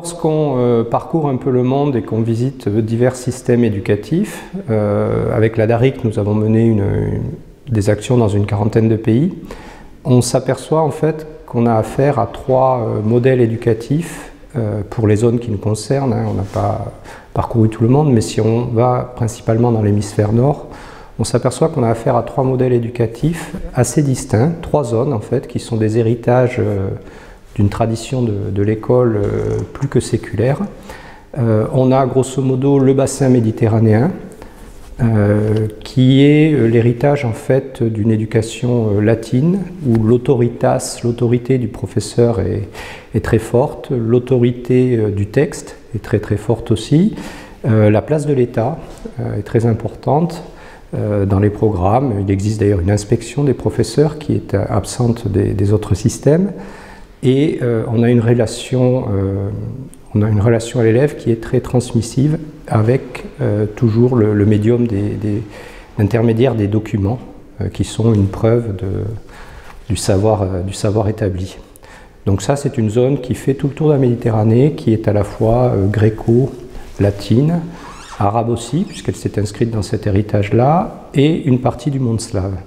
Lorsqu'on parcourt un peu le monde et qu'on visite divers systèmes éducatifs, avec la DARIC, nous avons mené des actions dans une quarantaine de pays. On s'aperçoit en fait qu'on a affaire à trois modèles éducatifs pour les zones qui nous concernent. On n'a pas parcouru tout le monde, mais si on va principalement dans l'hémisphère nord, on s'aperçoit qu'on a affaire à trois modèles éducatifs assez distincts, trois zones en fait, qui sont des héritages d'une tradition de l'école plus que séculaire. On a grosso modo le bassin méditerranéen, qui est l'héritage en fait d'une éducation latine, où l'autorité du professeur est très forte, l'autorité du texte est très très forte aussi, la place de l'État est très importante dans les programmes. Il existe d'ailleurs une inspection des professeurs qui est absente des autres systèmes. Et on a une relation à l'élève qui est très transmissive avec toujours le médium intermédiaire des documents qui sont une preuve du savoir établi. Donc ça, c'est une zone qui fait tout le tour de la Méditerranée, qui est à la fois gréco-latine, arabe aussi, puisqu'elle s'est inscrite dans cet héritage-là, et une partie du monde slave.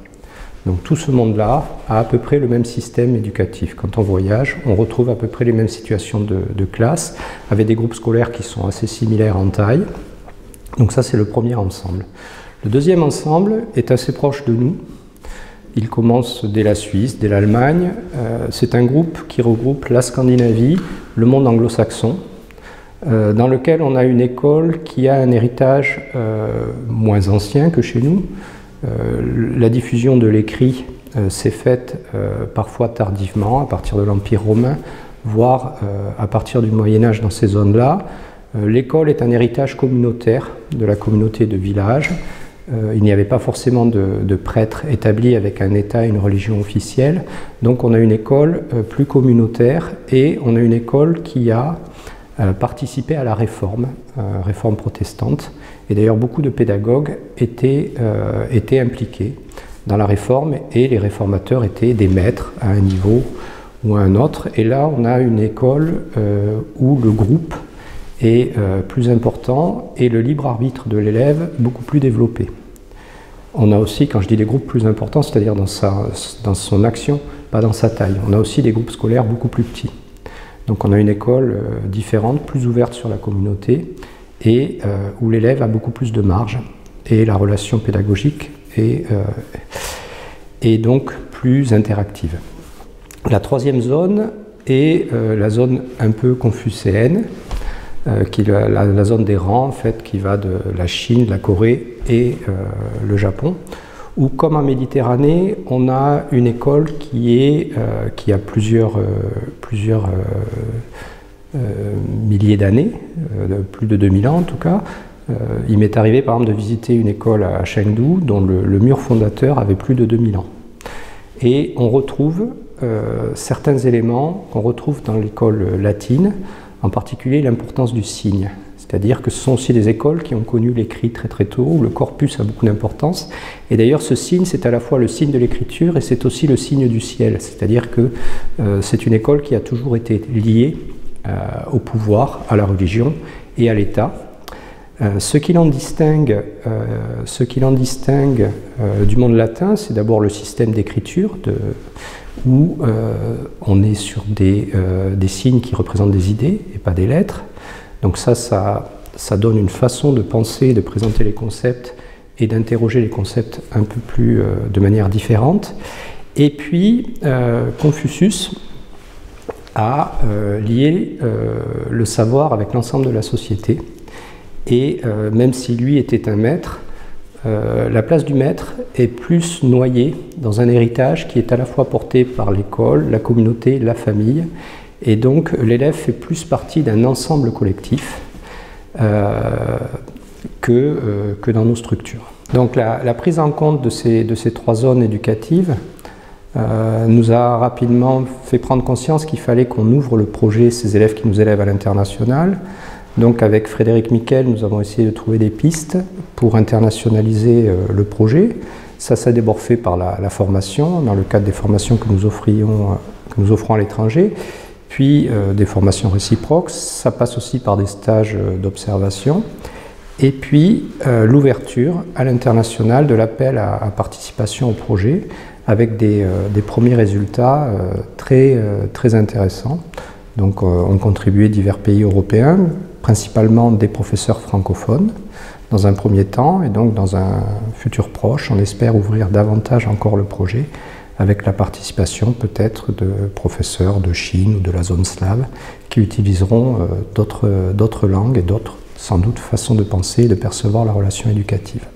Donc tout ce monde-là a à peu près le même système éducatif. Quand on voyage, on retrouve à peu près les mêmes situations de classe, avec des groupes scolaires qui sont assez similaires en taille. Donc ça, c'est le premier ensemble. Le deuxième ensemble est assez proche de nous. Il commence dès la Suisse, dès l'Allemagne. C'est un groupe qui regroupe la Scandinavie, le monde anglo-saxon, dans lequel on a une école qui a un héritage moins ancien que chez nous. La diffusion de l'écrit s'est faite parfois tardivement, à partir de l'Empire romain, voire à partir du Moyen-Âge dans ces zones-là. L'école est un héritage communautaire de la communauté de village. Il n'y avait pas forcément de prêtres établis avec un État et une religion officielle. Donc on a une école plus communautaire et on a une école qui a participé à la réforme protestante. Et d'ailleurs, beaucoup de pédagogues étaient impliqués dans la réforme et les réformateurs étaient des maîtres à un niveau ou à un autre. Et là, on a une école où le groupe est plus important et le libre arbitre de l'élève beaucoup plus développé. On a aussi, quand je dis des groupes plus importants, c'est-à-dire dans son action, pas dans sa taille, on a aussi des groupes scolaires beaucoup plus petits. Donc on a une école différente, plus ouverte sur la communauté, et où l'élève a beaucoup plus de marge, et la relation pédagogique est donc plus interactive. La troisième zone est la zone un peu confucéenne, qui est la zone des rangs, en fait, qui va de la Chine, la Corée et le Japon, où, comme en Méditerranée, on a une école qui a plusieurs milliers d'années, plus de 2000 ans en tout cas. Il m'est arrivé par exemple de visiter une école à Chengdu dont le mur fondateur avait plus de 2000 ans. Et on retrouve certains éléments qu'on retrouve dans l'école latine, en particulier l'importance du signe. C'est-à-dire que ce sont aussi des écoles qui ont connu l'écrit très très tôt, où le corpus a beaucoup d'importance. Et d'ailleurs, ce signe, c'est à la fois le signe de l'écriture et c'est aussi le signe du ciel. C'est-à-dire que c'est une école qui a toujours été liée au pouvoir, à la religion et à l'État. Ce qui l'en distingue, du monde latin, c'est d'abord le système d'écriture, où on est sur des signes qui représentent des idées et pas des lettres. Donc ça donne une façon de penser, de présenter les concepts et d'interroger les concepts un peu plus de manière différente. Et puis Confucius a lié le savoir avec l'ensemble de la société. Et même si lui était un maître, la place du maître est plus noyée dans un héritage qui est à la fois porté par l'école, la communauté, la famille. Et donc l'élève fait plus partie d'un ensemble collectif que dans nos structures. Donc la prise en compte de ces trois zones éducatives nous a rapidement fait prendre conscience qu'il fallait qu'on ouvre le projet Ces élèves qui nous élèvent à l'international. Donc avec Frédéric Miquel, nous avons essayé de trouver des pistes pour internationaliser le projet. Ça s'est d'abord fait par la formation, dans le cadre des formations que nous offrons à l'étranger. puis des formations réciproques. Ça passe aussi par des stages d'observation. Et puis l'ouverture à l'international de l'appel à participation au projet avec des premiers résultats très intéressants. Donc ont contribué divers pays européens, principalement des professeurs francophones dans un premier temps, et donc dans un futur proche, on espère ouvrir davantage encore le projet avec la participation peut-être de professeurs de Chine ou de la zone slave qui utiliseront d'autres langues et d'autres sans doute façons de penser et de percevoir la relation éducative.